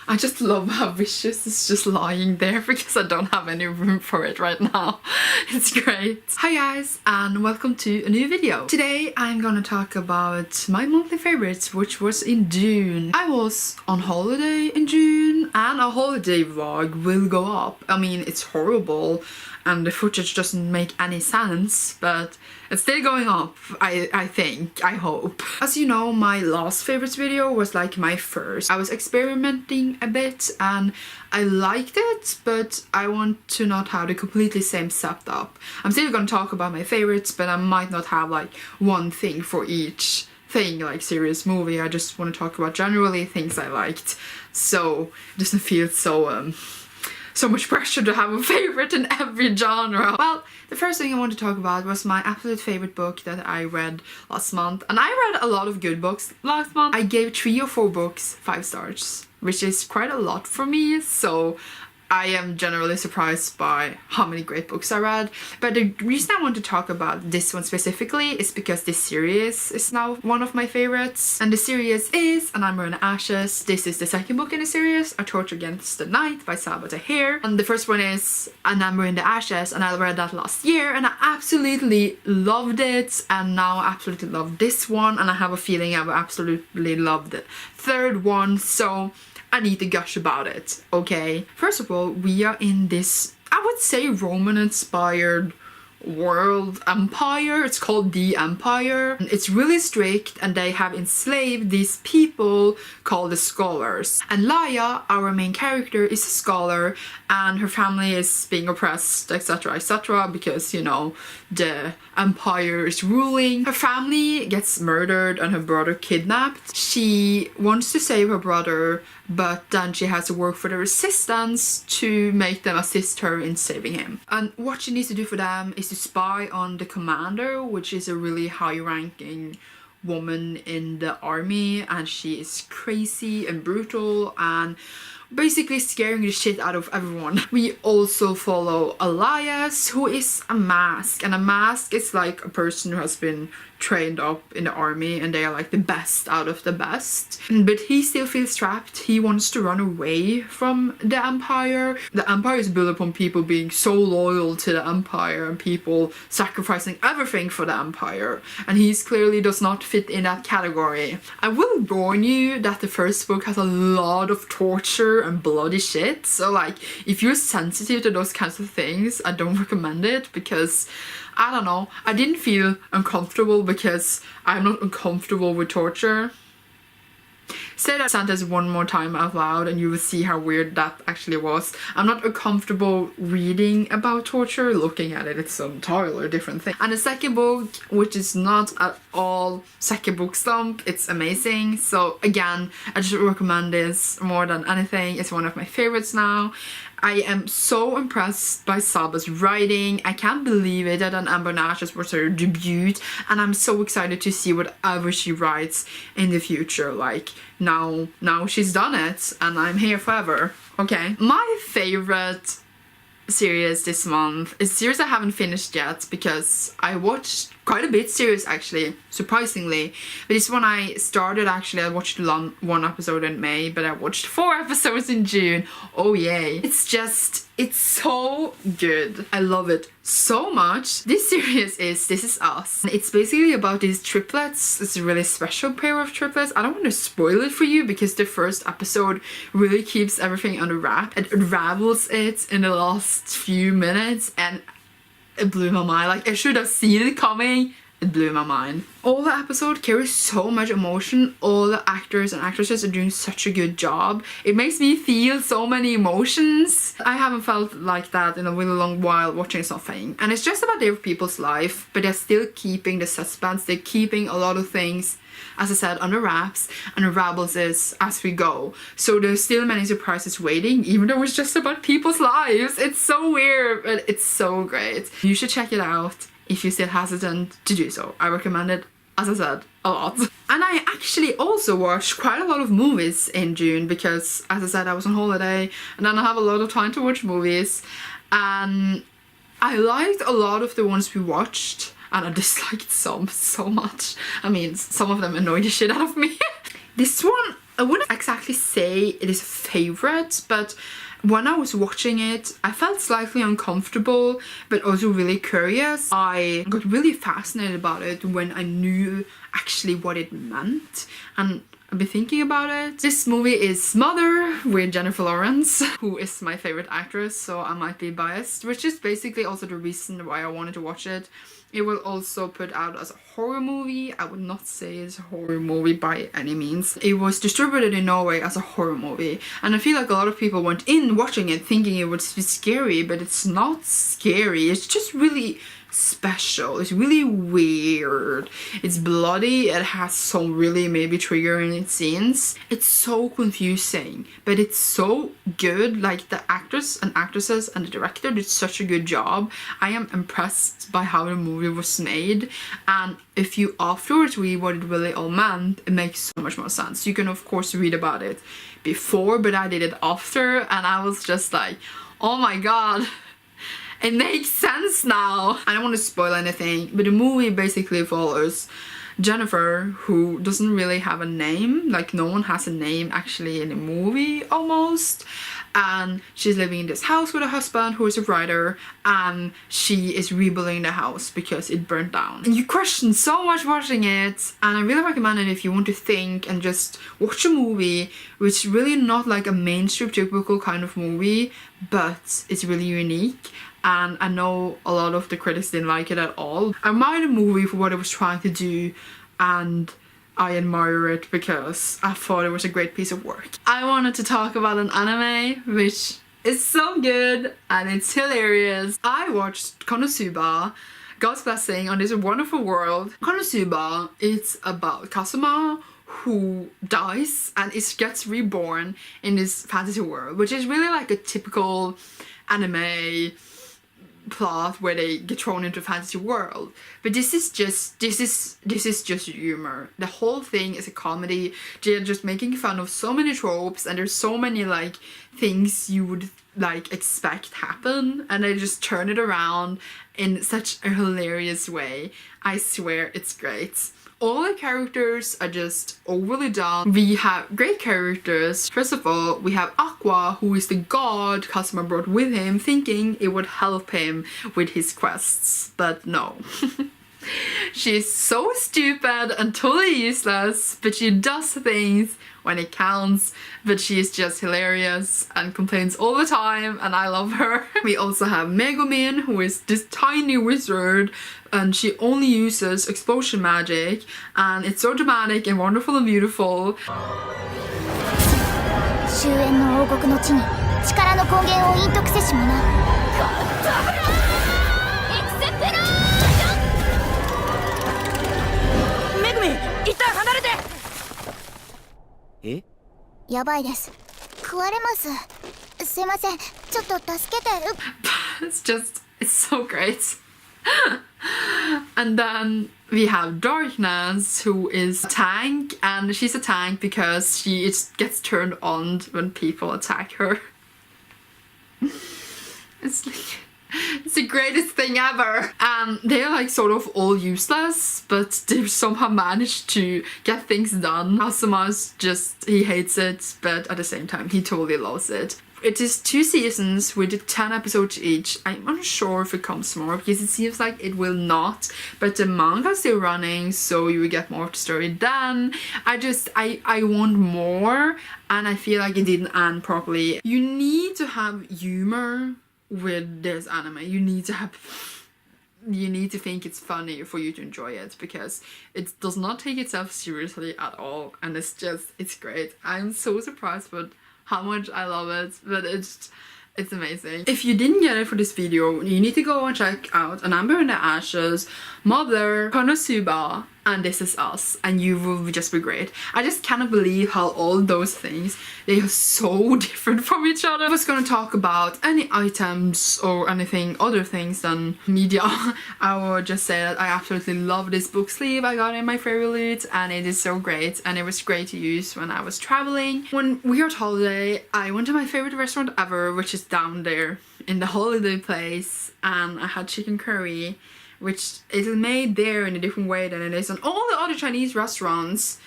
I just love how Vicious is just lying there because I don't have any room for it right now. It's great. Hi guys, and welcome to a new video. Today I'm gonna talk about my monthly favorites, which was in June. I was on holiday in June and a holiday vlog will go up. I mean, it's horrible and the footage doesn't make any sense, but it's still going up, I think, I hope. As you know, my last favorites video was like my first. I was experimenting a bit and I liked it, but I want to not have the completely same setup. I'm still gonna talk about my favorites, but I might not have like one thing for each thing, like series, movie. I just want to talk about generally things I liked, so it doesn't feel so much pressure to have a favorite in every genre. Well, the first thing I want to talk about was my absolute favorite book that I read last month. And I read a lot of good books last month. I gave 3 or 4 books 5 stars, which is quite a lot for me, so I am generally surprised by how many great books I read. But the reason I want to talk about this one specifically is because this series is now one of my favorites. And the series is An Amber in the Ashes. This is the second book in the series, A Torch Against the Night by Sabaa Tahir. And the first one is An Amber in the Ashes, and I read that last year and I absolutely loved it. And now I absolutely love this one, and I have a feeling I will absolutely love the third one. So I need to gush about it, okay? First of all, we are in this, I would say, Roman-inspired world empire. It's called the Empire. It's really strict and they have enslaved these people called the scholars. And Laia, our main character, is a scholar and her family is being oppressed, etc, etc, because, you know, the empire is ruling. Her family gets murdered and her brother kidnapped. She wants to save her brother, but then she has to work for the resistance to make them assist her in saving him. And what she needs to do for them is to spy on the commander, which is a really high-ranking woman in the army, and she is crazy and brutal and basically scaring the shit out of everyone. We also follow Elias, who is a mask, and a mask is like a person who has been trained up in the army and they are like the best out of the best. But he still feels trapped. He wants to run away from the Empire. The Empire is built upon people being so loyal to the Empire and people sacrificing everything for the Empire, and he clearly does not fit in that category. I will warn you that the first book has a lot of torture and bloody shit, so like if you're sensitive to those kinds of things, I don't recommend it, because I don't know, I didn't feel uncomfortable because I'm not uncomfortable with torture. Say that sentence one more time out loud and you will see how weird that actually was. I'm not uncomfortable reading about torture, looking at it, it's an entirely different thing. And the second book, which is not at all second book slump, it's amazing. So again, I just recommend this more than anything. It's one of my favorites now. I am so impressed by Sabaa's writing. I can't believe it that An Amber in the Ashes was her debut, and I'm so excited to see whatever she writes in the future. Like now she's done it and I'm here forever. Okay, my favorite series this month is a series I haven't finished yet because I watched quite a bit series actually, surprisingly. But this one I started actually, I watched one episode in May, but I watched 4 episodes in June. Oh yay. It's so good. I love it so much. This series is This Is Us. It's basically about these triplets. It's a really special pair of triplets. I don't want to spoil it for you because the first episode really keeps everything under wrap. It unravels it in the last few minutes and it blew my mind. Like, I should have seen it coming. It blew my mind. All the episode carries so much emotion. All the actors and actresses are doing such a good job. It makes me feel so many emotions. I haven't felt like that in a really long while watching something. And it's just about their people's life, but they're still keeping the suspense. They're keeping a lot of things, as I said, under wraps, and unravels this as we go. So there's still many surprises waiting, even though it's just about people's lives. It's so weird, but it's so great. You should check it out if you're still hesitant to do so. I recommend it, as I said, a lot. And I actually also watched quite a lot of movies in June because, as I said, I was on holiday and then I have a lot of time to watch movies. And I liked a lot of the ones we watched and I disliked some so much. I mean, some of them annoyed the shit out of me. This one I wouldn't exactly say it is a favorite, but when I was watching it, I felt slightly uncomfortable, but also really curious. I got really fascinated about it when I knew actually what it meant, and I've been thinking about it. This movie is Mother with Jennifer Lawrence, who is my favorite actress, so I might be biased, which is basically also the reason why I wanted to watch it. It will also put out as a horror movie. I would not say it's a horror movie by any means. It was distributed in Norway as a horror movie, and I feel like a lot of people went in watching it thinking it would be scary, but it's not scary. It's just really special. It's really weird. It's bloody. It has some really maybe triggering scenes. It's so confusing, but it's so good. Like, the actors and actresses and the director did such a good job. I am impressed by how the movie was made, and if you afterwards read what it really all meant, it makes so much more sense. You can of course read about it before, but I did it after, and I was just like, oh my god, it makes sense now. I don't want to spoil anything, but the movie basically follows Jennifer, who doesn't really have a name. Like, no one has a name actually in the movie almost. And she's living in this house with her husband, who is a writer, and she is rebuilding the house because it burnt down. And you question so much watching it, and I really recommend it if you want to think and just watch a movie which is really not like a mainstream typical kind of movie, but it's really unique. And I know a lot of the critics didn't like it at all. I admire the movie for what it was trying to do, and I admire it because I thought it was a great piece of work. I wanted to talk about an anime which is so good and it's hilarious. I watched Konosuba, God's Blessing on This Wonderful World. Konosuba, it's about Kazuma, who dies and gets reborn in this fantasy world, which is really like a typical anime plot where they get thrown into a fantasy world. But this is just humor. The whole thing is a comedy. They're just making fun of so many tropes, and there's so many like things you would like expect happen, and they just turn it around in such a hilarious way. I swear it's great. All the characters are just overly done. We have great characters. First of all, we have Aqua, who is the god Kazuma brought with him, thinking it would help him with his quests, but no. She's so stupid and totally useless, but she does things when it counts, but she is just hilarious and complains all the time, and I love her. We also have Megumin, who is this tiny wizard, and she only uses explosion magic, and it's so dramatic and wonderful and beautiful. It's so great. And then we have Darkness, who is a tank, and she's a tank because she gets turned on when people attack her. It's the greatest thing ever. And they're like sort of all useless, but they've somehow managed to get things done. Kasuma's just, he hates it, but at the same time he totally loves it. It is 2 seasons with 10 episodes each. I'm unsure if it comes more because it seems like it will not, but the manga is still running, so you will get more of the story then. I want more, and I feel like it didn't end properly. You need to have humor with this anime. You need to think it's funny for you to enjoy it, because it does not take itself seriously at all, and it's great. I'm so surprised with how much I love it, but it's amazing. If you didn't get it for this video, you need to go and check out An Amber in the Ashes, Mother, Konosuba, and This Is Us, and you will just be great. I just cannot believe how all those things, they are so different from each other. I was gonna talk about any items or anything other things than media. I will just say that I absolutely love this book sleeve I got in my favorite, and it is so great, and it was great to use when I was traveling. When we were on holiday, I went to my favorite restaurant ever, which is down there in the holiday place, and I had chicken curry, which is made there in a different way than it is on all the other Chinese restaurants.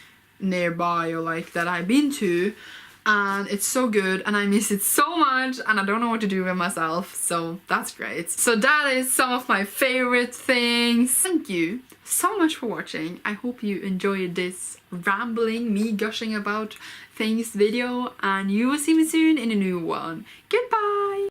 nearby or like that I've been to, and it's so good and I miss it so much and I don't know what to do with myself, so that's great. So that is some of my favorite things. Thank you so much for watching. I hope you enjoyed this rambling, me gushing about things video, and you will see me soon in a new one. Goodbye!